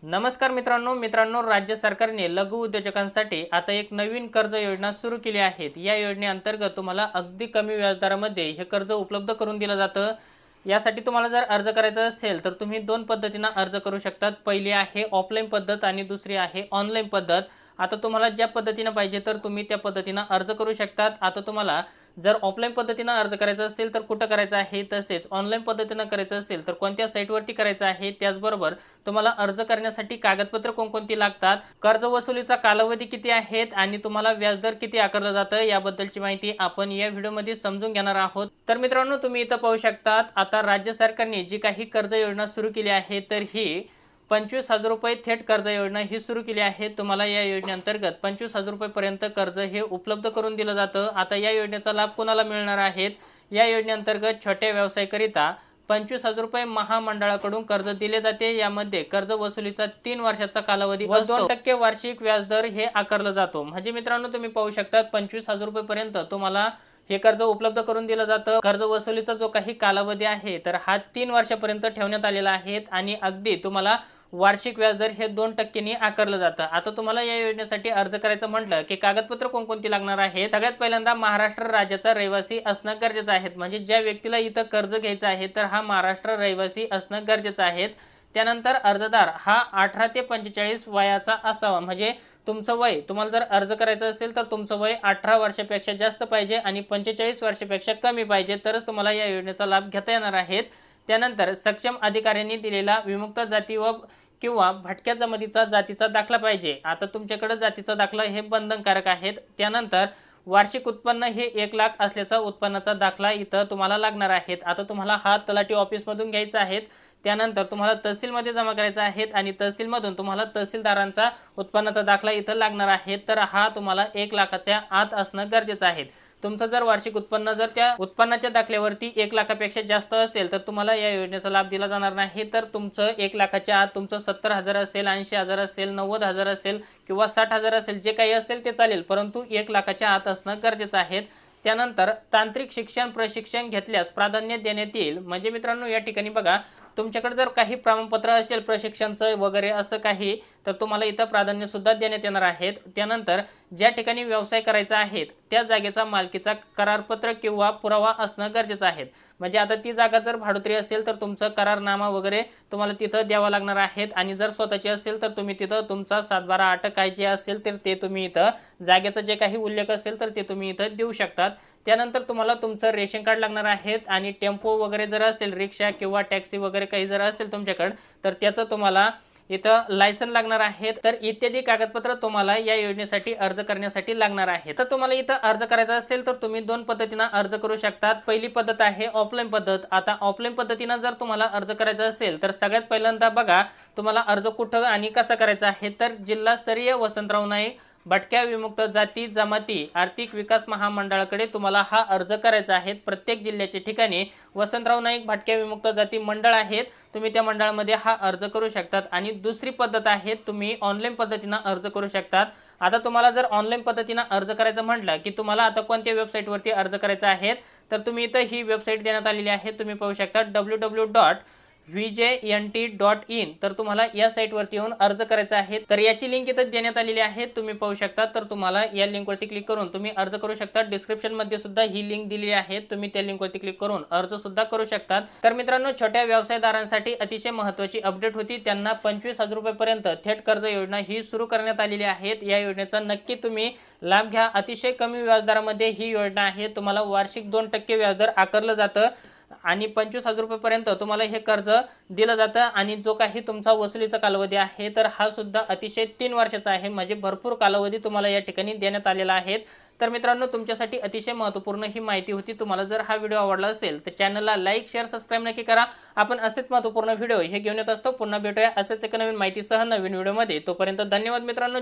नमस्कार मित्रांनो राज्य सरकारने लघु उद्योजकांसाठी आता एक नवीन कर्ज योजना सुरू केली आहे। या योजनेअंतर्गत तुम्हाला अगदी कमी व्याजदरामध्ये हे कर्ज उपलब्ध करून दिलं जातं। यासाठी तुम्हाला जर अर्ज करायचा असेल तर तुम्ही दोन पद्धतीने अर्ज करू शकतात। पहिली आहे ऑफलाईन पद्धत आणि दुसरी आहे ऑनलाईन पद्धत। आता तुम्हाला ज्या पद्धतीने पाहिजे तर तुम्ही त्या पद्धतीने अर्ज करू शकतात। आता तुम्हाला जर ऑफलाईन पद्धतीने अर्ज करायचा असेल तर कुठं करायचं आहे, तसेच ऑनलाईन पद्धतीने करायचं असेल तर कोणत्या साईटवरती करायचं आहे, त्याचबरोबर तुम्हाला अर्ज करण्यासाठी कागदपत्र कोणकोणती लागतात, कर्ज वसुलीचा कालावधी किती आहेत आणि तुम्हाला व्याजदर किती आकारलं जातं याबद्दलची माहिती आपण या व्हिडिओमध्ये समजून घेणार आहोत। तर मित्रांनो, तुम्ही इथं पाहू शकतात आता राज्य सरकारने जी काही कर्ज योजना सुरू केली आहे तर ही 25,000 रुपये थेट कर्ज योजना ही सुरू केली आहे। तुम्हाला या योजनेअंतर्गत 25,000 रुपयेपर्यंत कर्ज हे उपलब्ध करून दिलं जातं। आता या योजनेचा लाभ कोणाला मिळणार आहेत? या योजनेअंतर्गत छोट्या व्यवसायाकरिता 25,000 रुपये महामंडळाकडून कर्ज दिले जाते। यामध्ये कर्ज वसुलीचा 3 वर्षाचा कालावधी व 2% वार्षिक व्याजदर हे आकारला जातो। म्हणजे मित्रांनो, तुम्ही पाहू शकता 25,000 रुपयेपर्यंत तुम्हाला हे कर्ज उपलब्ध करून दिलं जातं। कर्ज वसुलीचा जो काही कालावधी आहे तर हा 3 वर्षापर्यंत ठेवण्यात आलेला आहे आणि अगदी तुम्हाला वार्षिक व्याजदर हे 2% नी आकारलं जातं। आता तुम्हाला या योजनेसाठी अर्ज करायचं म्हटलं की कागदपत्र कोणकोणती लागणार आहे? सगळ्यात पहिल्यांदा महाराष्ट्र राज्याचा रहिवासी असणं गरजेचं आहे। म्हणजे ज्या व्यक्तीला इथं कर्ज घ्यायचं आहे तर हा महाराष्ट्र रहिवासी असणं गरजेचं आहे। त्यानंतर अर्जदार हा 18 ते 45 वयाचा असावा। म्हणजे तुमचं वय, तुम्हाला जर अर्ज करायचं असेल तर तुमचं वय 18 वर्षापेक्षा जास्त पाहिजे आणि 45 वर्षापेक्षा कमी पाहिजे, तरच तुम्हाला या योजनेचा लाभ घेता येणार आहे। त्यानंतर सक्षम अधिकाऱ्यांनी दिलेला विमुक्त जाती व किंवा भटक्या जमातीचा जातीचा दाखला पाहिजे। आता तुमच्याकडे जातीचा दाखला हे बंधनकारक आहे। त्यानंतर वार्षिक उत्पन्न हे 1 लाख असल्याचा उत्पन्नाचा दाखला इथं तुम्हाला लागणार आहे। आता तुम्हाला हा तलाठी ऑफिसमधून घ्यायचा आहे। त्यानंतर तुम्हाला तहसीलमध्ये जमा करायचा आहे आणि तहसीलमधून तुम्हाला तहसीलदारांचा उत्पन्नाचा दाखला इथं लागणार आहे। तर हा तुम्हाला 1 लाखाच्या आत असणं गरजेचं आहे। तुमचं जर वार्षिक उत्पन्न जर त्या उत्पन्नाच्या दाखल्यावरती 1 लाखापेक्षा जास्त असेल तर तुम्हाला या योजनेचा लाभ दिला जाणार नाही। तर तुमचं 1 लाखाच्या आत तुमचं 70,000 असेल, 80,000 असेल, 90,000 असेल किंवा 60,000 असेल, जे काही असेल ते चालेल, परंतु 1 लाखाच्या आत असणं गरजेचं आहे। त्यानंतर तांत्रिक शिक्षण प्रशिक्षण घेतल्यास प्राधान्य देण्यात येईल। म्हणजे मित्रांनो, या ठिकाणी बघा, तुमच्याकडे जर काही प्रमाणपत्र असेल प्रशिक्षणचं वगैरे असं काही, तर तुम्हाला इथं प्राधान्य सुद्धा देण्यात येणार आहे। त्यानंतर ज्या ठिकाणी व्यवसाय करायचा आहे त्या जागेचा मालकीचा करारपत्र किंवा पुरावा असणं गरजेचं आहे। म्हणजे आता ती जागा जर भाडोत्री असेल तर तुमचं करारनामा वगैरे तुम्हाला तिथं द्यावा लागणार आहे आणि जर स्वतःची असेल तर तुम्ही तिथं तुमचा 7/12 काय जे असेल तर ते तुम्ही इथं जागेचा जे काही उल्लेख असेल तर ते तुम्ही इथं देऊ शकतात। त्यानंतर तुम्हाला तुमचं रेशन कार्ड लागणार आहे आणि टेम्पो वगैरे जर असेल, रिक्षा किंवा टॅक्सी वगैरे काही जर असेल तुमच्याकडे, तर त्याचं तुम्हाला इथं लायसन लागणार आहे। तर इत्यादी कागदपत्र तुम्हाला या योजनेसाठी अर्ज करण्यासाठी लागणार आहे। तर तुम्हाला इथं अर्ज करायचा असेल तर तुम्ही दोन पद्धतीने अर्ज करू शकतात। पहिली पद्धत आहे ऑफलाईन पद्धत। आता ऑफलाईन पद्धतीने जर तुम्हाला अर्ज करायचा असेल तर सगळ्यात पहिल्यांदा बघा, तुम्हाला अर्ज कुठं आणि कसा करायचा आहे, तर जिल्हास्तरीय वसंतराव नाईक भटक्या विमुक्त जाती जमाती आर्थिक विकास महामंडळाकडे तुम्हाला हा अर्ज करायचा आहे। प्रत्येक जिल्ह्याच्या ठिकाणी वसंतराव नाईक भटक्या विमुक्त जाती मंडळ आहेत, तुम्ही त्या मंडळामध्ये हा अर्ज करू शकतात। आणि दुसरी पद्धत आहे, तुम्ही ऑनलाईन पद्धतीने अर्ज करू शकतात। आता तुम्हाला जर ऑनलाईन पद्धतीने अर्ज करायचं म्हटलं की तुम्हाला आता कोणत्या वेबसाईटवरती अर्ज करायचा आहे, तर तुम्ही इथं ही वेबसाईट देण्यात आलेली आहे, तुम्ही पाहू शकता www.vjnt.in। तर तुम्हाला या साईटवरती येऊन अर्ज करायचा आहे। तर याची लिंक इथं देण्यात आलेली आहे, तुम्ही पाहू शकता। तर तुम्हाला या लिंकवरती क्लिक करून तुम्ही अर्ज करू शकता। डिस्क्रिप्शन मध्ये सुद्धा ही लिंक दिलेली आहे, तुम्ही त्या लिंकवरती क्लिक करून अर्ज सुद्धा करू शकतात। तर मित्रांनो, छोट्या व्यवसायदारांसाठी अतिशय महत्त्वाची अपडेट होती। त्यांना 25,000 रुपयेपर्यंत थेट कर्ज योजना ही सुरू करण्यात आलेली आहे। या योजनेचा नक्की तुम्ही लाभ घ्या। अतिशय कमी व्याजदरामध्ये ही योजना आहे। तुम्हाला वार्षिक 2% व्याजदर आकारलं जातं आणि 25,000 रुपयेपर्यंत तुम्हाला हे कर्ज दिलं जातं। आणि जो काही तुमचा वसुलीचा कालावधी आहे तर हा सुद्धा अतिशय 3 वर्षाचा आहे। म्हणजे भरपूर कालावधी तुम्हाला या ठिकाणी देण्यात आलेला आहे। तर मित्रांनो, तुमच्यासाठी अतिशय महत्त्वपूर्ण ही माहिती होती। तुम्हाला जर हा व्हिडिओ आवडला असेल तर चॅनलला लाईक शेअर सबस्क्राईब नक्की करा। आपण असेच महत्त्वपूर्ण व्हिडिओ हे घेऊन येत असतो। पुन्हा भेटूया असेच एका नवीन माहितीसह नवीन व्हिडिओमध्ये। तोपर्यंत धन्यवाद मित्रांनो।